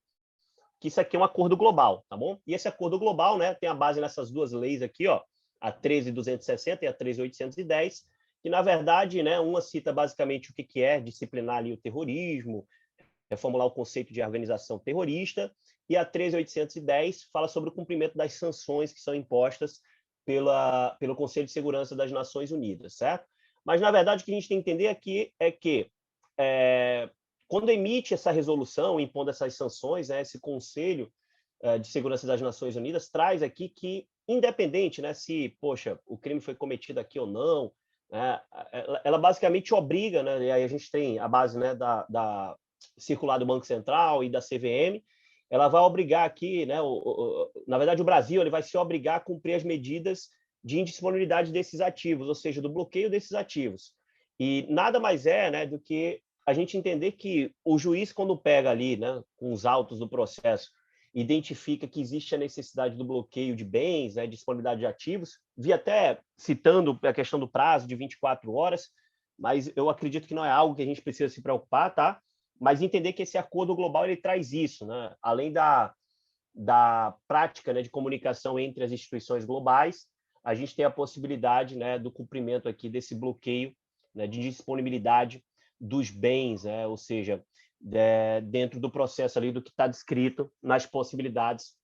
que isso aqui é um acordo global, tá bom? E esse acordo global, né, tem a base nessas duas leis aqui, ó, a 13.260 e a 13.810, que na verdade, né, uma cita basicamente o que é disciplinar ali o terrorismo, reformular o conceito de organização terrorista, e a 13.810 fala sobre o cumprimento das sanções que são impostas pelo Conselho de Segurança das Nações Unidas, certo? Mas, na verdade, o que a gente tem que entender aqui é que, quando emite essa resolução, impondo essas sanções, né, esse Conselho de Segurança das Nações Unidas traz aqui que, independente, né, se, poxa, o crime foi cometido aqui ou não, né, ela basicamente obriga, né, e aí a gente tem a base, né, da circular do Banco Central e da CVM, ela vai obrigar aqui, né, na verdade, o Brasil ele vai se obrigar a cumprir as medidas de indisponibilidade desses ativos, ou seja, do bloqueio desses ativos. E nada mais é, né, do que a gente entender que o juiz, quando pega ali, né, com os autos do processo, identifica que existe a necessidade do bloqueio de bens, né, disponibilidade de ativos, vi até citando a questão do prazo de 24 horas, mas eu acredito que não é algo que a gente precisa se preocupar, tá? Mas entender que esse acordo global ele traz isso, né? Além da prática, né, de comunicação entre as instituições globais, a gente tem a possibilidade, né, do cumprimento aqui desse bloqueio, né, de disponibilidade dos bens, né, ou seja, dentro do processo ali do que está descrito nas possibilidades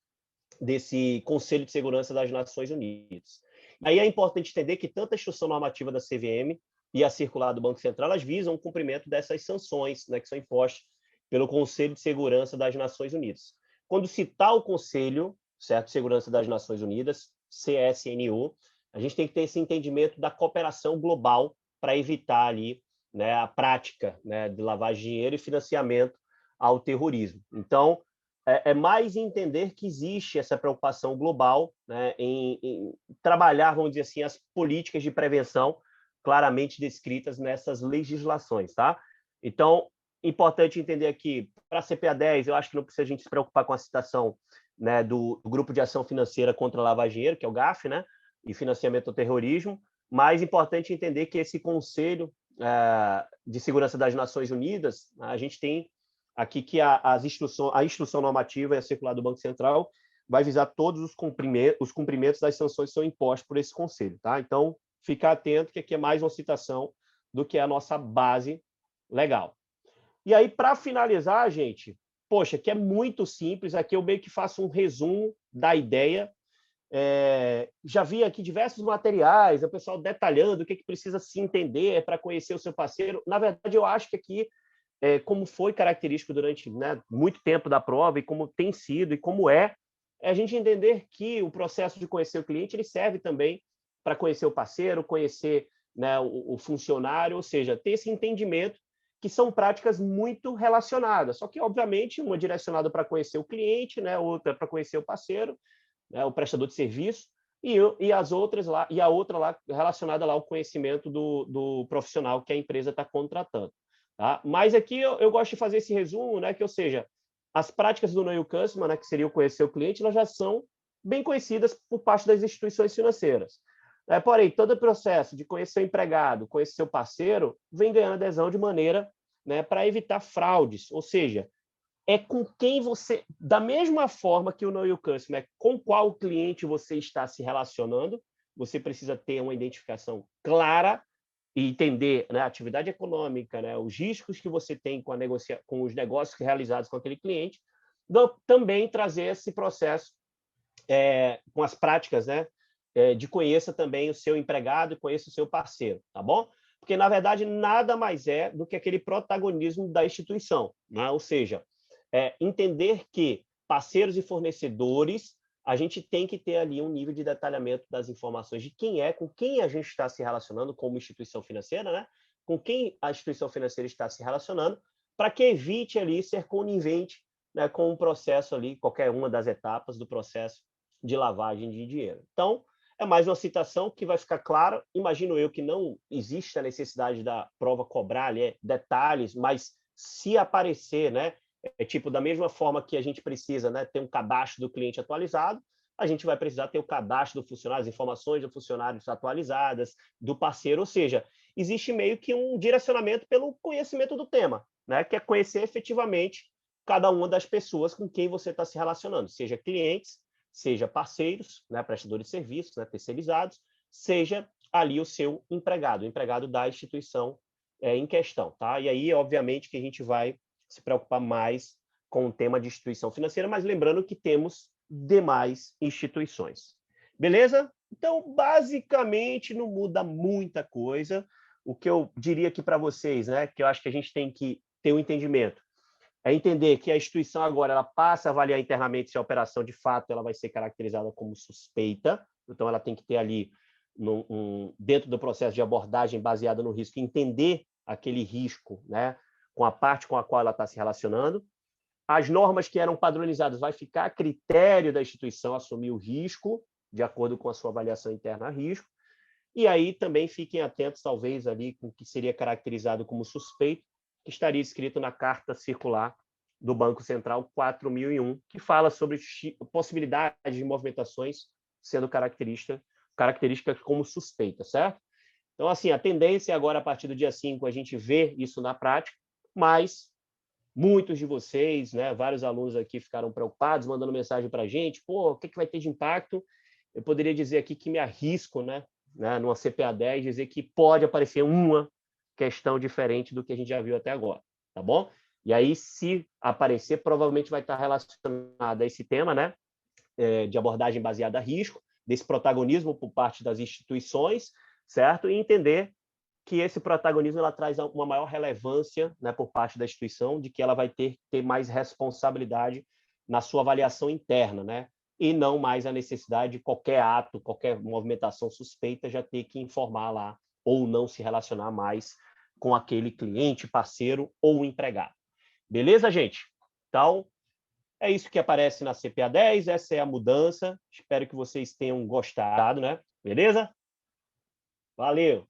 desse Conselho de Segurança das Nações Unidas. Aí é importante entender que tanto a instrução normativa da CVM e a circular do Banco Central, elas visam o cumprimento dessas sanções, né, que são impostas pelo Conselho de Segurança das Nações Unidas. Quando citar o Conselho, certo, de Segurança das Nações Unidas, CSNU, a gente tem que ter esse entendimento da cooperação global para evitar ali, né, a prática, né, de lavagem de dinheiro e financiamento ao terrorismo. Então, é mais entender que existe essa preocupação global, né, em trabalhar, vamos dizer assim, as políticas de prevenção claramente descritas nessas legislações, tá? Então, importante entender aqui, para a CPA 10, eu acho que não precisa a gente se preocupar com a citação, né, do Grupo de Ação Financeira contra a Lavagem de Dinheiro, que é o GAF, né, e financiamento ao terrorismo, mas importante entender que esse Conselho de Segurança das Nações Unidas, a gente tem aqui que a instrução normativa e a circular do Banco Central vai visar todos os cumprimentos das sanções que são impostas por esse Conselho, tá? Então, ficar atento que aqui é mais uma citação do que a nossa base legal. E aí, para finalizar, gente, poxa, que é muito simples, aqui eu meio que faço um resumo da ideia. Já vi aqui diversos materiais, o pessoal detalhando o que precisa se entender para conhecer o seu parceiro. Na verdade, eu acho que aqui, como foi característico durante, né, muito tempo da prova e como tem sido e como é a gente entender que o processo de conhecer o cliente ele serve também para conhecer o parceiro, conhecer, né, o funcionário, ou seja, ter esse entendimento que são práticas muito relacionadas, só que, obviamente, uma direcionada para conhecer o cliente, né, outra para conhecer o parceiro, né, o prestador de serviço, e as outras lá, e a outra lá relacionada lá ao conhecimento do profissional que a empresa está contratando. Tá? Mas aqui eu gosto de fazer esse resumo, né, que, ou seja, as práticas do Know Your Customer, né, que seria o conhecer o cliente, elas já são bem conhecidas por parte das instituições financeiras. Porém, todo o processo de conhecer o empregado, conhecer o parceiro, vem ganhando adesão de maneira, né, para evitar fraudes, ou seja, é com quem você, da mesma forma que o Know Your Customer, com qual cliente você está se relacionando, você precisa ter uma identificação clara e entender, né, a atividade econômica, né, os riscos que você tem com os negócios realizados com aquele cliente, também trazer esse processo com as práticas, né, de conheça também o seu empregado e conheça o seu parceiro, tá bom? Porque, na verdade, nada mais é do que aquele protagonismo da instituição, né? Ou seja, entender que parceiros e fornecedores, a gente tem que ter ali um nível de detalhamento das informações de quem com quem a gente está se relacionando como instituição financeira, né? Com quem a instituição financeira está se relacionando, para que evite ali ser conivente, né, com o processo ali, qualquer uma das etapas do processo de lavagem de dinheiro. Então, é mais uma citação que vai ficar clara. Imagino eu que não existe a necessidade da prova cobrar ali, detalhes, mas se aparecer, né, tipo, da mesma forma que a gente precisa, né, ter um cadastro do cliente atualizado, a gente vai precisar ter o cadastro do funcionário, as informações do funcionário atualizadas, do parceiro, ou seja, existe meio que um direcionamento pelo conhecimento do tema, né, que é conhecer efetivamente cada uma das pessoas com quem você está se relacionando, seja clientes, seja parceiros, né, prestadores de serviços, né, terceirizados, seja ali o seu empregado, o empregado da instituição em questão, tá? E aí, obviamente, que a gente vai se preocupar mais com o tema de instituição financeira, mas lembrando que temos demais instituições. Beleza? Então, basicamente, não muda muita coisa. O que eu diria aqui para vocês, né, que eu acho que a gente tem que ter um entendimento, é entender que a instituição agora ela passa a avaliar internamente se a operação de fato ela vai ser caracterizada como suspeita, então ela tem que ter ali dentro do processo de abordagem baseada no risco, entender aquele risco, né, com a parte com a qual ela está se relacionando. As normas que eram padronizadas vai ficar a critério da instituição assumir o risco, de acordo com a sua avaliação interna a risco. E aí também fiquem atentos, talvez, ali com o que seria caracterizado como suspeito, que estaria escrito na carta circular do Banco Central 4001, que fala sobre possibilidade de movimentações sendo características como suspeita, certo? Então, assim, a tendência agora, a partir do dia 5, a gente vê isso na prática, mas muitos de vocês, né, vários alunos aqui ficaram preocupados, mandando mensagem para a gente, pô, o que vai ter de impacto? Eu poderia dizer aqui que me arrisco, né, numa CPA 10, dizer que pode aparecer uma questão diferente do que a gente já viu até agora, tá bom? E aí, se aparecer, provavelmente vai estar relacionado a esse tema, né, de abordagem baseada a risco, desse protagonismo por parte das instituições, certo? E entender que esse protagonismo ela traz uma maior relevância, né, por parte da instituição, de que ela vai ter mais responsabilidade na sua avaliação interna, né? E não mais a necessidade de qualquer ato, qualquer movimentação suspeita já ter que informar lá ou não se relacionar mais com aquele cliente, parceiro ou empregado. Beleza, gente? Então, é isso que aparece na CPA 10, essa é a mudança. Espero que vocês tenham gostado, né? Beleza? Valeu!